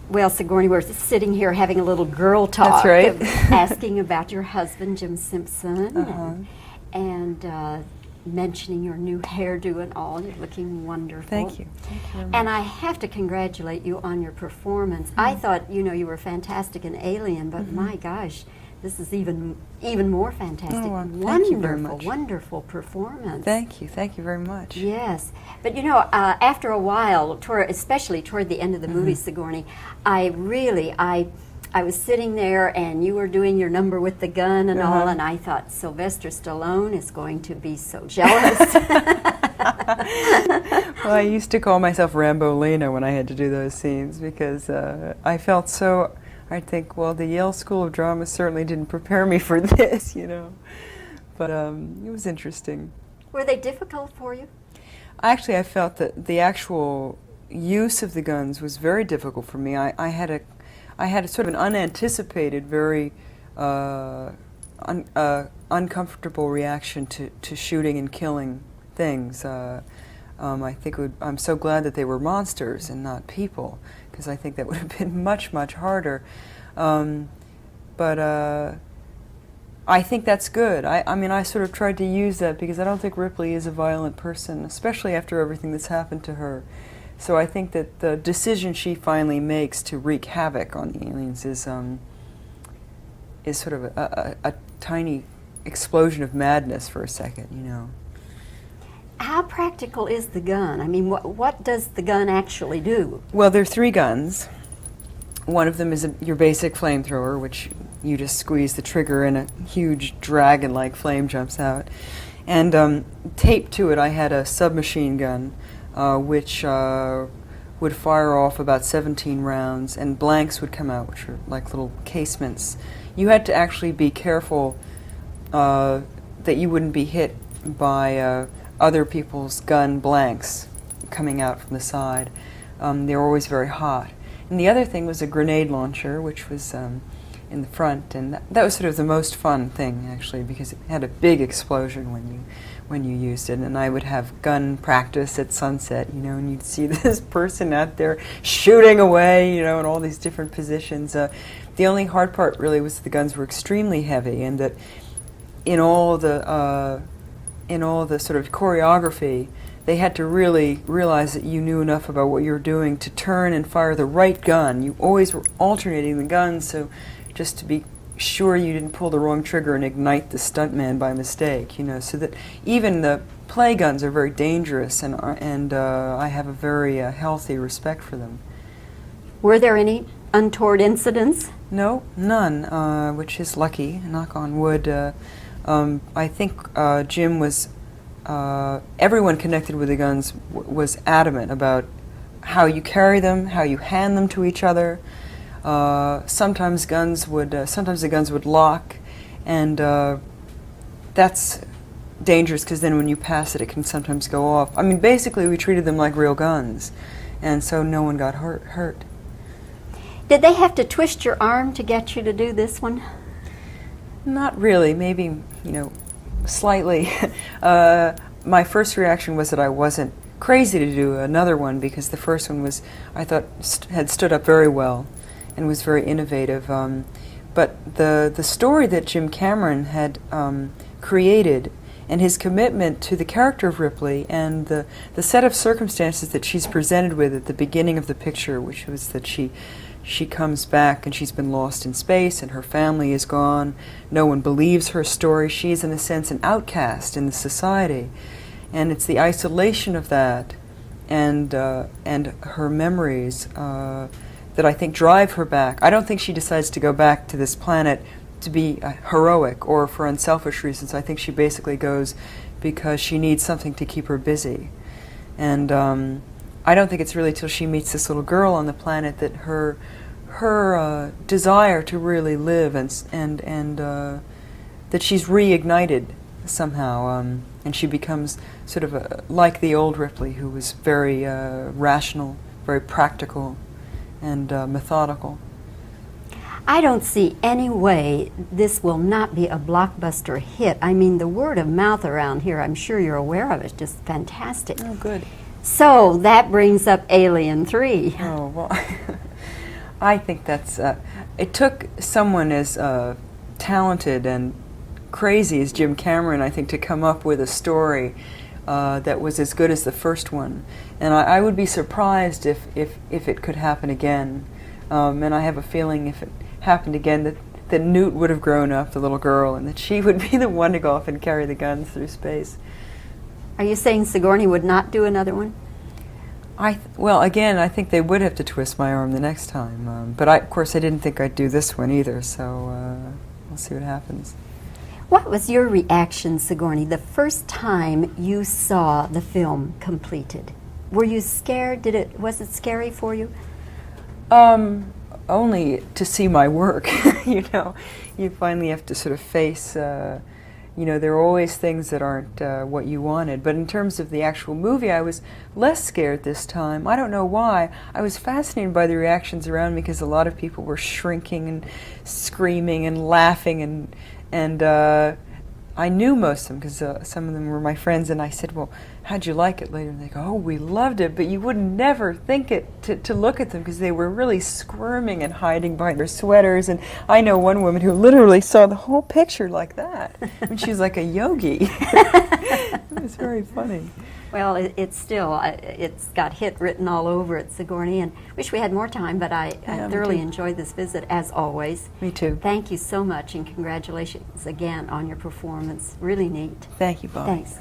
Well, Sigourney, we're sitting here having a little girl talk. That's right. Asking about your husband, Jim Simpson, and mentioning your new hairdo and all. You're looking wonderful. Thank you. Thank you very much. And I have to congratulate you on your performance. I thought, you were fantastic in Alien, but my gosh, this is even more fantastic. Oh, well, wonderful, thank you very much. Wonderful performance. Thank you very much. Yes, but after a while, especially toward the end of the movie, Sigourney, I was sitting there and you were doing your number with the gun and all, and I thought Sylvester Stallone is going to be so jealous. Well, I used to call myself Rambolina when I had to do those scenes because I felt so. I think, well, the Yale School of Drama certainly didn't prepare me for this, But it was interesting. Were they difficult for you? Actually, I felt that the actual use of the guns was very difficult for me. I had a sort of an unanticipated, very uncomfortable reaction to shooting and killing things. I think I'm so glad that they were monsters and not people, because I think that would have been much, much harder. But I think that's good. I sort of tried to use that because I don't think Ripley is a violent person, especially after everything that's happened to her. So I think that the decision she finally makes to wreak havoc on the aliens is sort of a tiny explosion of madness for a second, How practical is the gun? I mean, what does the gun actually do? Well, there are 3 guns. One of them is your basic flamethrower, which you just squeeze the trigger and a huge dragon-like flame jumps out. And taped to it, I had a submachine gun, which would fire off about 17 rounds, and blanks would come out, which are like little casements. You had to actually be careful that you wouldn't be hit by other people's gun blanks coming out from the side. They were always very hot. And the other thing was a grenade launcher, which was in the front, and that was sort of the most fun thing, actually, because it had a big explosion when you used it. And I would have gun practice at sunset, and you'd see this person out there shooting away, in all these different positions. The only hard part really was the guns were extremely heavy, and that in all the sort of choreography, they had to really realize that you knew enough about what you were doing to turn and fire the right gun. You always were alternating the guns, so just to be sure you didn't pull the wrong trigger and ignite the stuntman by mistake, so that even the play guns are very dangerous, and I have a very healthy respect for them. Were there any untoward incidents? No, none, which is lucky, knock on wood. I think Jim was, everyone connected with the guns was adamant about how you carry them, how you hand them to each other. Sometimes the guns would lock, and that's dangerous because then when you pass it, it can sometimes go off. I mean, basically, we treated them like real guns, and so no one got hurt. Did they have to twist your arm to get you to do this one? Not really, maybe, slightly. My first reaction was that I wasn't crazy to do another one because the first one was, I thought, had stood up very well and was very innovative. But the story that Jim Cameron had created and his commitment to the character of Ripley and the set of circumstances that she's presented with at the beginning of the picture, which was that she comes back and she's been lost in space and her family is gone. No one believes her story. She's, in a sense, an outcast in the society. And it's the isolation of that and her memories that I think drive her back. I don't think she decides to go back to this planet to be heroic or for unselfish reasons. I think she basically goes because she needs something to keep her busy. And I don't think it's really till she meets this little girl on the planet that her desire to really live and that she's reignited somehow, and she becomes sort of like the old Ripley, who was very rational, very practical, and methodical. I don't see any way this will not be a blockbuster hit. I mean, the word of mouth around here, I'm sure you're aware of, is just fantastic. Oh, good. So that brings up Alien 3. Oh, well, I think that's, it took someone as talented and crazy as Jim Cameron, I think, to come up with a story that was as good as the first one. And I would be surprised if it could happen again. And I have a feeling if it happened again that Newt would have grown up, the little girl, and that she would be the one to go off and carry the guns through space. Are you saying Sigourney would not do another one? Well, again, I think they would have to twist my arm the next time. But of course, I didn't think I'd do this one either, so we'll see what happens. What was your reaction, Sigourney, the first time you saw the film completed? Were you scared? Was it scary for you? Only to see my work. You know, you finally have to sort of face. You know, there are always things that aren't what you wanted. But in terms of the actual movie, I was less scared this time. I don't know why. I was fascinated by the reactions around me because a lot of people were shrinking and screaming and laughing, and I knew most of them because some of them were my friends, and I said, well, how'd you like it later? And they go, oh, we loved it, but you would never think it to look at them because they were really squirming and hiding behind their sweaters. And I know one woman who literally saw the whole picture like that. And she was like a yogi. It was very funny. Well, it's still, it's got hit written all over it, Sigourney, and wish we had more time, but I thoroughly enjoyed this visit, as always. Me too. Thank you so much, and congratulations again on your performance. Really neat. Thank you, Bob. Thanks.